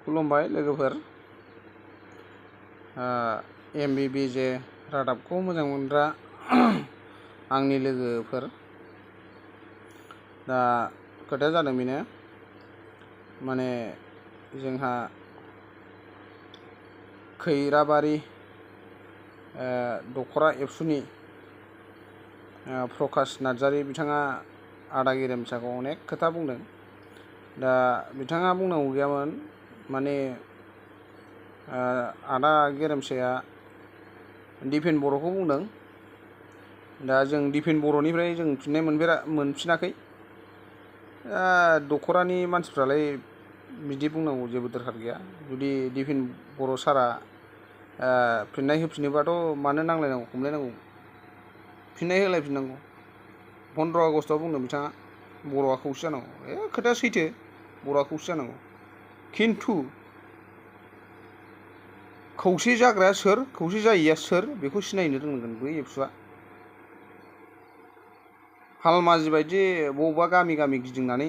खुलुमबाय लोगोफोर। MBBJ रादाबखौ मोजां मोनग्रा आंनि लोगोफोर। दा खोथाया जादों बेनो, माने जोंहा खैराबारि दख'रा एबसुनि प्रकाश नार्जारि बिथाङा आदा गेरेमसाखौ अनेक खोथा बुंदों। दा बिथाङा बुंनांगौ गैयामोन, माने आदा गेरेमसाया दिफेन बर'खौ बुंदों। दा जों दिफेन बर'निफ्राय जों फिननाय मोनफिनाखै। दख'रानि मानसिफ्रालाय बिदि बुंनांगौ जेबो दरखार गैया। जुदि दिफेन बर' सारा फिननाय होफिनोबाथ' मानो नांलायनांगौ खमलायनांगौ, फिननाय होलायफिननांगौ। 15 आगस्टआव बुंदों बिथाङा बर'आ खौसे जानांगौ। खोथाया सैथो, बर'आ खौसे जानांगौ। खिन्थु खौसे जाग्राया सोर, खौसे जायैया सोर, बेखौ सिनायनो रोंनांगोन बै एबसुआ। हालमाजि बायदि बबेबा गामि गामि गिदिंनानै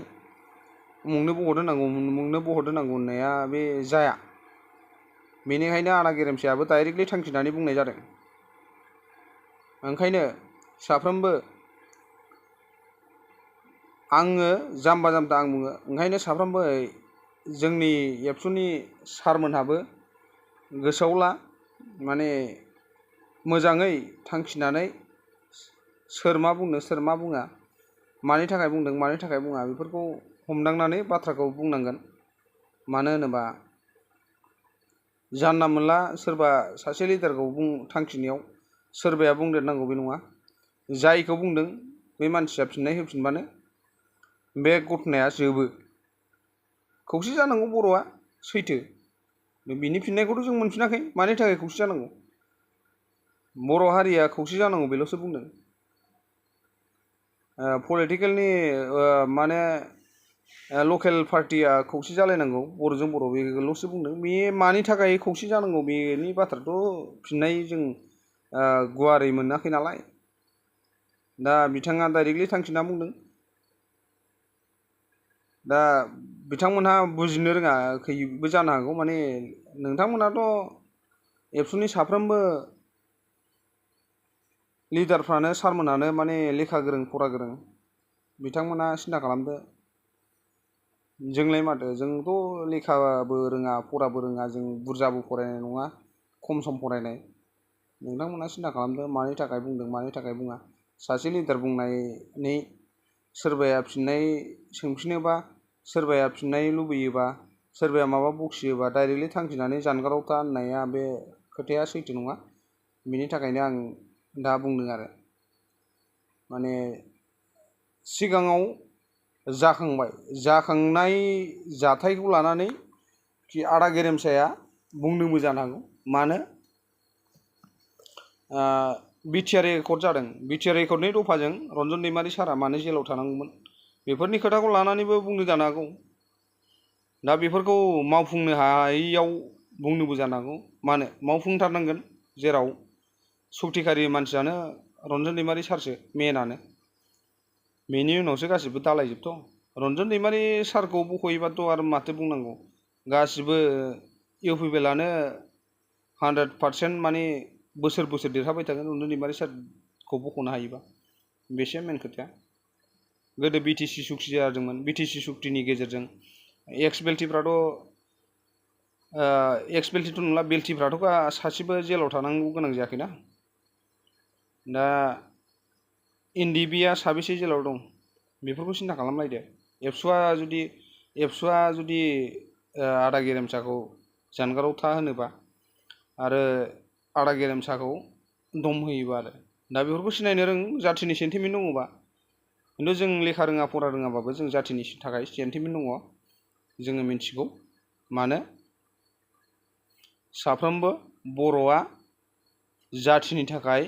उमुगनो भट होनांगौ उमुगनो भट होनांगौ होननाया बे जाया। बेनिखायनो आदा गेरेमसायाबो डाइरेक्टलि थांखिनानै बुंनाय जादों। ओंखायनो साफ्रोमबो, आङो जाम्बा जाम्बा आं बुङो, ओंखायनो साफ्रोमबो जोंनि एबसुनि सारमोनहाबो गोसोआव ला, माने मोजाङै थांखिनानै सोर मा बुंनो सोर मा बुङा, मानि थाखाय बुंदों मानि थाखाय बुङा, बेफोरखौ हमदांनानै बाथ्राखौ बुंनांगोन। मानो होनोबा जानला मोनला सोरबा सासे लिडारखौ थांखिनायाव सोरबाया बुंदेरनांगौ बे नङा। जायखौ बुंदों बे मानसिया फिननाय होफिनबानो बे घटनाया जोबो। खौसे जानांगौ बर'आ, सैथो। बिनि फिननायखौथ' जों मोनफिनाखै। मानि थाखाय खौसे जानांगौ? बर' हारिया खौसे जानांगौ बेल'सो बुंदों। पलिटिकेलनि माने लकेल पार्टिया खौसे जालायनांगौ बर'जों बर', बेल'सो बुंदों। बे मानि थाखाय खौसे जानांगौ बेनि बाथ्राथ' फिननाय जों गुवारै मोनाखै नालाय। दा बिथाङा डाइरेक्टलि थांखिना बुंदों। दा बिथांमोनहा बुजिनो रोङाखैबो जानो हागौ। माने नोंथांमोनाथ' एबसुनि साफ्रोमबो लिडारफ्रानो सारमोनानो माने लेखा गोरों फरा गोरों। बिथांमोना सिन्था खालामदो, जोंलाय माथो, जोंथ' लेखाबो रोङा फराबो रोङा, जों बुरजाबो फरायनाय नङा, खम सम फरायनाय। नोंथांमोना सिन्था खालामदो मानि थाखाय बुंदों मानि थाखाय बुङा। सासे लिडार बुंनायनि सोरबाया फिननाय सोंफिनोबा, सोरबाया फिननाय लुबैयोबा, सोरबाया माबा बखियोबा डाइरेक्टलि थांखिनानै जानगाराव था होननाया बे खोथाया सैथो नङा। बिनि थाखायनो आं दा बुंदों आरो, माने सिगाङाव जाखांनाय जाथायखौ लानानै कि आदा गेरेमसाया बुंदोंबो जानो हागौ। मानो बिटिआर एकर्ड जादों, बिटिआर एकर्डनि दफाजों रन्जन दैमारि सारा मानो जेलाव थानांगौमोन, बेफोरनि खोथाखौ लानानैबो बुंदों जानो हागौ। दा बेफोरखौ मावफुंनो हायैयाव बुंनोबो जानो हागौ। मानो मावफुंथारनांगोन, जेराव सक्तिखारि मानसियानो रन्जन दैमारि सारसो मेनानो। बेनि उनावसो गासिबो दालायजोबथ'। रन्जन दैमारि सारखौ बख'योबाथ' आरो माथो बुंनांगौ, गासिबो इउपिपिएलआनो 100% माने बोसोर बोसोर देरहाबाय थागोन रन्जन दैमारि सारखौ बख'नो हायोबा। बेसो मेन खोथाया। गोदो बिटिसि सुक्ति जादोंमोन, बिटिसि सुक्तिनि गेजेरजों एक्स बेल्टिथ' नंला, बेल्टिफ्राथ' सासेबो जेलाव थानांगौ गोनां जायाखैना। दा एनडिएबिआ साबेसे जेलाव दं बेफोरखौ सिन्था खालामलायदो। एबसुआ जुदि आदा गेरेमसाखौ जानगाराव था होनोबा आरो आदा गेरेमसाखौ दम होयोबा आरो। दा बेफोरखौ सिनायनो रों, जाथिनि सेन्टिमेन्ट दङबा। खिन्थु जों लेखा रोङा फरा रोङाबाबो जों जाथिनि थाखाय सेन्टिमेन्ट दङ, जोङो मिन्थिगौ। मानो साफ्रोमबो बर'आ जाथिनि थाखाय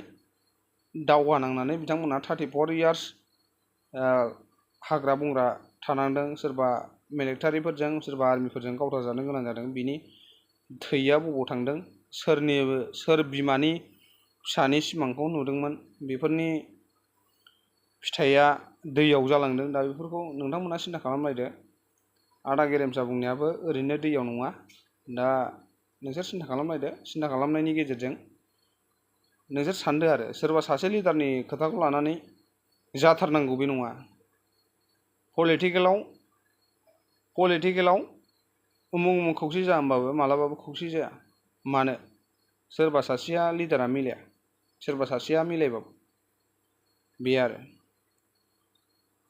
दावहा नांनानै बिथांमोनहा 34 इयार्स हाग्रा बंग्रा थानांदों, सोरबा मिलिटारिफोरजों सोरबा आर्मिफोरजों गावथारजानो गोनां जादों। बिनि थैया बबाव थांदों, सोर बिमानि फिसानि सिमांखौ नुदोंमोन, बेफोरनि फिथाइया दैयाव जालांदों। दा बेफोरखौ नोंथांमोना सिन्था खालामलायदो। आदा गेरेमसा बुंनायाबो ओरैनो दैयाव नङा। दा नोंसोर सिन्था खालामनायदो, सिन्था खालामनायनि गेजेरजों नोंसोर सानदो आरो सोरबा सासे लिडारनि खोथाखौ लानानै जाथारनांगौ बे नङा। पलिटिकेलाव उमुक उमुक खौसे जा होमबाबो मालाबाबो खौसे जाया। मानो? सोरबा सासेया लिडारा मिलाया, सोरबा सासेया मिलायबाबो बे आरो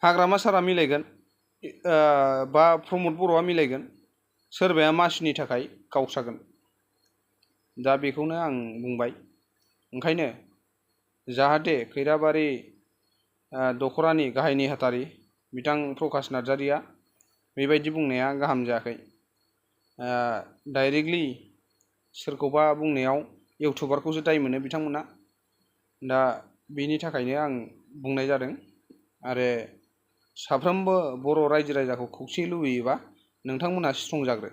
हाग्रामा सारा मिलायगोन बा प्रमद बर'आ मिलायगोन, सोरबाया मासिनि थाखाय गावस्रागोन। दा बेखौनो आं बुंबाय। ओंखायनो जाहाथे खैराबारि दख'रानि गाहाय नेहाथारि बिथां प्रकाश नार्जारिया बेबायदि बुंनाया गाहाम जायाखै। डाइरेक्टलि सोरखौबा बुंनायाव इउटुबारखौसो दाय मोनो बिथांमोना। दा बेनि थाखायनो आं बुंनाय जादों। आरो साफ्रोमबो बर' रायजो राजाखौ खौसे लुबैयोबा नोंथांमोनहा स्ट्रं जाग्रो।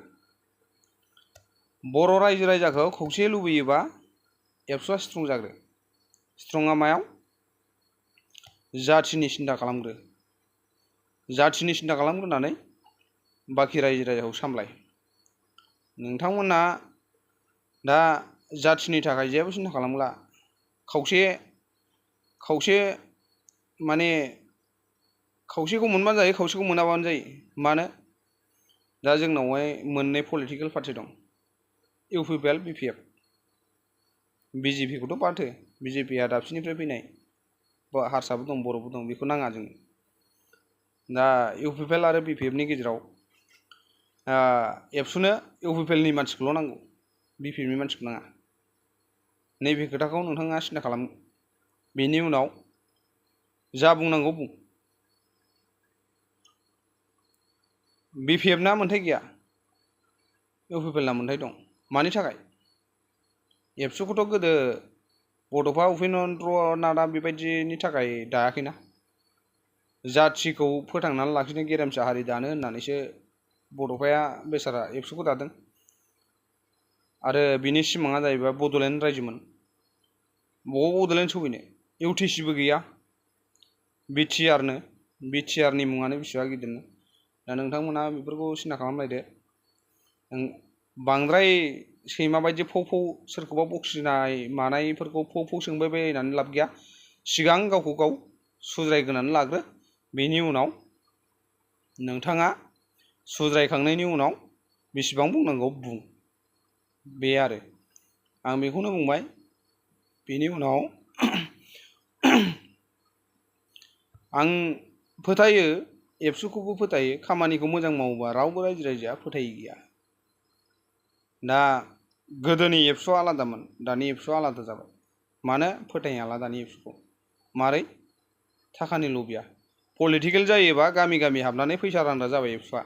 बर' रायजो राजाखौ खौसे लुबैयोबा एबसुआ स्ट्रं जाग्रो। स्ट्रंआ मायाव? जाथिनि सिन्था खालामग्रो। जाथिनि सिन्था खालामग्रोनानै बाखि रायजो राजाखौ सामलाय। नोंथांमोना दा जाथिनि थाखाय जेबो सिन्था खालामला। खावसे माने खावसेखौ मोनबानो जायो, खावसेखौ मोनाबानो जायो। मानो? दा जोंनावहाय मोननै पलिटिकेल पार्टि दं, इउपिपिएल, बिपिएफ। बिजेपिखौथ' बाद हो, बिजेपिआ दाबसेनिफ्राय फैनाय, हारसाबो दं बर'बो दं, बेखौ नाङा जोंनो। दा इउपिपिएल आरो बिपिएफनि गेजेराव एबसुनो इउपिपिएलनि मानसिखौल' नांगौ, बिपिएफनि मानसिखौ नाङा। नैबे खोथाखौ नोंथाङा सिन्था खालाम। बेनि उनाव जा बुंनांगौ बुं। बिपिएफना मोन्थाय गैया, इउपिपिएलना मोन्थाय दं। मानि थाखाय? एबसुखौथ' गोदो बड'फा उपेन्द्र नाथआ बेबायदिनि थाखाय दायाखैना। जाथिखौ फोथांनानै लाखिनो, गेरेमसा हारि दानो होननानैसो बड'फाया बेसारा एबसुखौ दादों। आरो बिनि सिमाङा जाहैबाय बड'लेण्ड रायजोमोन। बबाव बड'लेण्ड सौहैनो? इउटिसिबो गैया, बिटिआरनि मुङानो बेसेबा गिदिरनो। दा नोंथांमोना बेफोरखौ सिन्था खालामलायदो। बांद्राय सैमा बायदि फौ सोरखौबा बखिनाय मानायफोरखौ फौ सोंबाय बायनानै लाब गैया। सिगां गावखौ गाव सुद्रायग्रोनानै लाग्रो। बेनि उनाव नोंथाङा सुद्रायखांनायनि उनाव बेसेबां बुंनांगौ बुं। बे आरो आं बेखौनो बुंबाय। बेनि उनाव आं फोथायो, एबसुखौबो फोथायो, खामानिखौ मोजां मावोबा रावबो रायजो राजाया फोथायि गैया। दा गोदोनि एबसुआ आलादामोन, दानि एबसुआ आलादा जाबाय। मानो फोथायनो हाला दानि एबसुखौ? मारै? थाखानि लबिया। पलिटिकेल जायोबा गामि गामि हाबनानै फैसा रानग्रा जाबाय एबसुआ।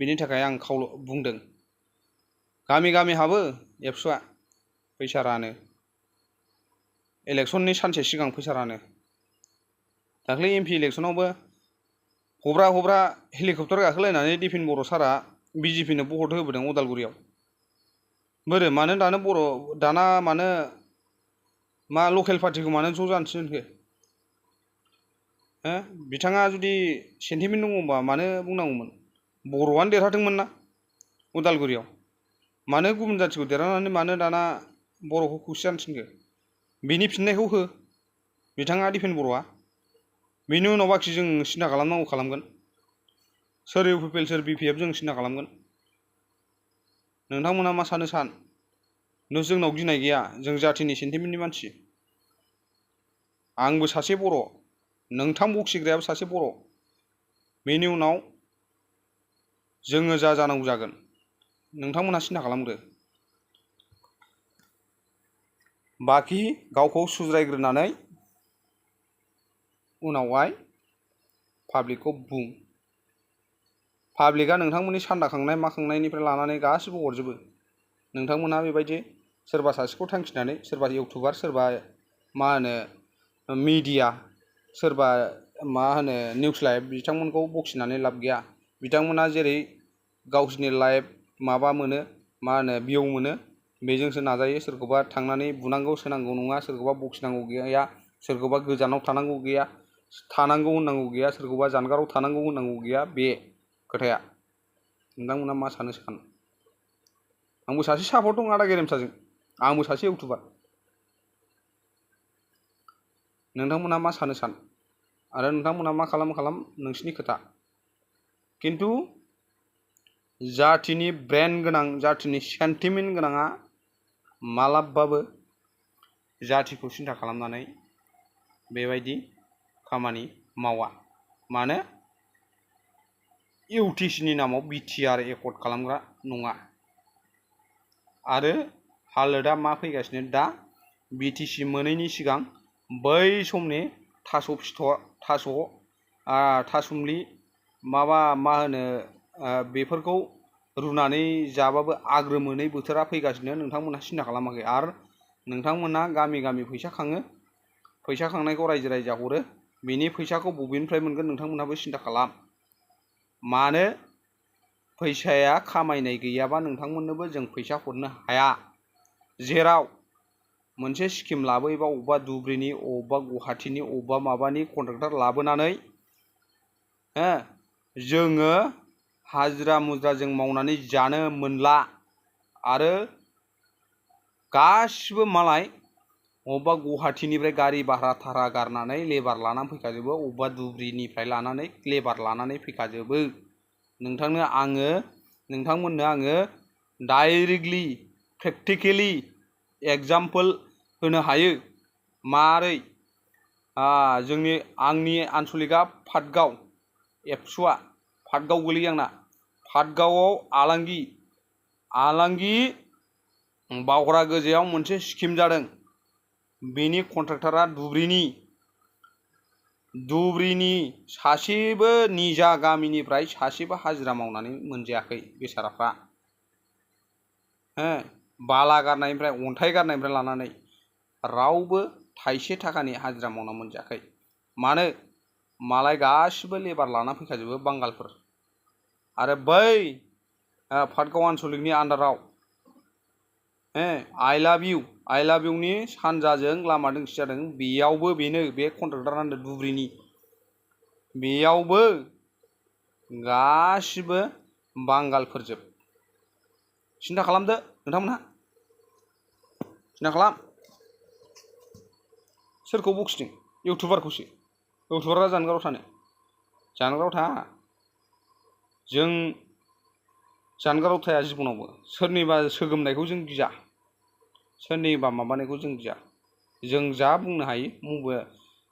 बिनि थाखाय आं बुंदों, गामि गामि हाबो एबसुआ, फैसा रानो। इलेक्सननि सानसे सिगां फैसा रानो। दाख्लै एमपि इलेक्सनावबो हब्रा हेलिकप्टार गाखोलायनानै दिफेन बर' सारा बिजेपिनो भट होबोदों उदालगुरियाव। मानो दाना मानो मा लकेल पार्टिखौ मानो ज' जानो थिनखो? बिथाङा जुदि सेन्टिमेन्ट दङबा मानो बुंनांगौमोन? बर'आनो देरहादोंमोन ना उदालगुरियाव। मानो गुबुन जाथिखौ देरहानानै मानो दाना बर'खौ खौसे जानो थिनखो? बिनि फिननायखौ हो बिथाङा दिफेन बर'आ। बेनि उनाव बाखि जों सिन्था खालामनांगौ खालामगोन। सोर इउपिपिएल सोर बिपिएफ जों सिन्था खालामगोन। नोंथांमोना मा सानो सान। जोंनाव गिनाय गैया, जों जाथिनि सेन्टिमेन्टनि मानसि। आंबो सासे बर', नोंथां बखिग्रायाबो सासे बर'। बेनि उनाव जोङो जा जानांगौ जागोन। नोंथांमोनहा सिन्था खालामग्रो। बाखि गावखौ सुद्रायग्रोनानै उनावहाय पाब्लिकखौ बुं। पाब्लिकआ नोंथांमोननि सान्दा खांनाय मा खांनायनिफ्राय लानानै गासिबो हरजोबो। नोंथांमोनहा बेबायदि सोरबा सासेखौ थांखिनानै, सोरबा इउटुबार, सोरबा मा होनो मिडिया, सोरबा मा होनो निउस लाइभ, बिथांमोनखौ बखिनानै लाब गैया। बिथांमोना जेरै गावसिनि लाइभ माबा मोनो, मा होनो भिउ मोनो, बेजोंसो नाजायो। सोरखौबा थांनानै बुनांगौ सोनांगौ नङा, सोरखौबा बखिनांगौ गैया, सोरखौबा गोजानाव थानांगौ गैया, थानांगौ होननांगौ गैया, सोरखौबा जानगाराव थानांगौ होननांगौ गैया। बे खोथाया नोंथांमोना मा सानो सान आंबो सासे सापर्ट दं आदा गेरेमसाजों आंबो सासे इउटुबार नोंथांमोना मा सानो सान आरो नोंथांमोना मा खालाम नोंसिनि खोथा खिन्थु जाथिनि ब्रेन गोनां जाथिनि सेन्टिमेन्ट गोनाङा मालाबाबो जातिखौ सिन्था खालामनानै बेबायदि खामानि मावा मानो इउटिसिनि नामाव बिटिआर एकर्ड खालामग्रा नङा आरो हालोदा मा फैगासिनो दा बिटिसि मोनैनि सिगां बै समनि थासुमलि माबा मा होनो बेफोरखौ रुनानै जाबाबो आग्रो मोनै बोथोरा फैगासिनो नोंथांमोनहा सिन्था खालामाखै आरो नोंथांमोना गामि गामि फैसा खाङो फैसा खांनायखौ रायजो राजा हरो बेनि फैसाखौ बबेनिफ्राय मोनगोन नोंथांमोनहाबो सिन्था खालाम मानो फैसाया खामायनाय गैयाबा नोंथांमोननोबो जों फैसा हरनो हाया जेराव मोनसे स्किम लाबोयोबा अबेबा धुब्रीनि अबेबा गुवाहाटीनि अबेबा माबानि कन्ट्रेक्टर लाबोनानै जोङो हाजिरा मुजिरा जों मावनानै जानो मोनला आरो गासिबो मालाय अबेबा गुवाहाटीनिफ्राय गारि भारा थारा गारनानै लेबार लानानै फैखाजोबो अबेबा धुब्रीनिफ्राय लानानै लेबार लानानै फैखाजोबो नोंथांमोननो आङो डाइरेक्टलि प्रेक्टिकेलि एग्जाम्पल होनो हायो मारै आंनि आनसलिकआ पाटगाव एबसुआ पाटगाव गोलैयो आंना पाटगावआव आलांगि बावग्रा गोजायाव मोनसे स्किम जादों बेनि कन्ट्रेक्टरा धुब्रीनि सासेबो निजा गामिनिफ्राय सासेबो हाजिरा मावनानै मोनजायाखै बेसाराफ्रा बाला गारनायनिफ्राय अन्थाइ गारनायनिफ्राय लानानै रावबो थाइसे थाखानि हाजिरा मावना मोनजायाखै मानो मालाय गासिबो लेबार लाना फैखाजोबो बांगालफोर आरो बै पाटगाव आनसलिकनि आन्दाराव आइ लाभ इउनि सानजाजों लामा दोंसे जादों बेयावबो बेनो बे कन्ट्रेक्टरानो धुब्रीनि बेयावबो गासिबो बांगालफोरजोब सिन्था खालामदो नोंथांमोनहा सिन्था खालाम सोरखौ बखिदों इउटुबारआ जानगाराव था जों जानगाराव थाया जिबनावबो सोरनिबा सोगोमनायखौ जों गिया सोरनिबा माबानायखौ जों गिया जों जा बुंनो हायो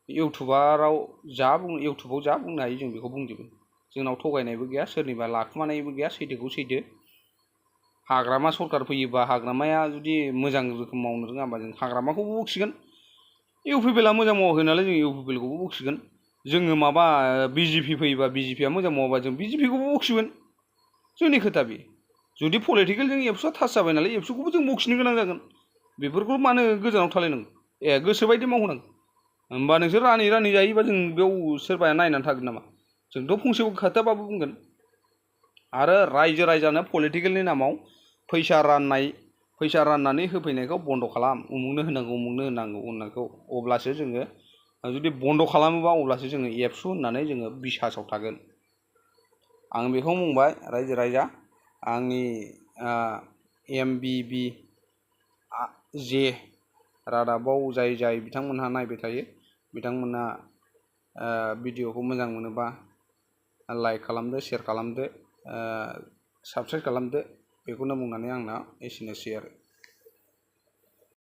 इउटुबाव जा बुंनो हायो जों बेखौ बुंजोबो जोंनाव थगायनायबो गैया सोरनिबा लाखुमानायबो गैया सैथोखौ सैथो हाग्रामा सरकार फैयोबा हाग्रामाया जुदि मोजां रोखोम मावनो रोङाबा जों हाग्रामाखौबो बखिगोन इउपिपिएलआ मोजां मावाखै नालाय जों इउपिपिएलखौबो बखिगोन जोङो माबा बिजेपि फैयोबा बिजेपिआ मोजां मावाबा जों बिजेपिखौबो बखिगोन जोंनि खोथा बे जुदि पलिटिकेल जों एबसुआ थास जाबाय नालाय एबसुखौबो जों बखिनो गोनां जागोन बेफोरखौ मानो गोजानाव थालायनांगौ गोसोबायदि मावहोनांगौ होमबा नोंसोर रानै जायोबा जों बेयाव सोरबाया नायनानै थागोन नामा जोंथ' फंसे खोथाबाबो बुंगोन आरो रायजो राजानो पलिटिकेलनि नामाव फैसा राननानै होफैनायखौ बन्द' खालाम उमुगनो होनांगौ अब्लासो जोङो जुदि बन्द' खालामोबा अब्लासो जोङो एबसु होननानै जोङो बिसासाव थागोन आं बेखौ बुंबाय रायजो राजा आंनि MBBJ रादाबाव जाय बिथांमोनहा नायबाय थायो बिथांमोना भिडिअखौ मोजां मोनोबा लाइक खालामदो शेयार खालामदो साबस्क्राइब खालामदो बेखौनो बुंनानै आंना एसेनोसै आरो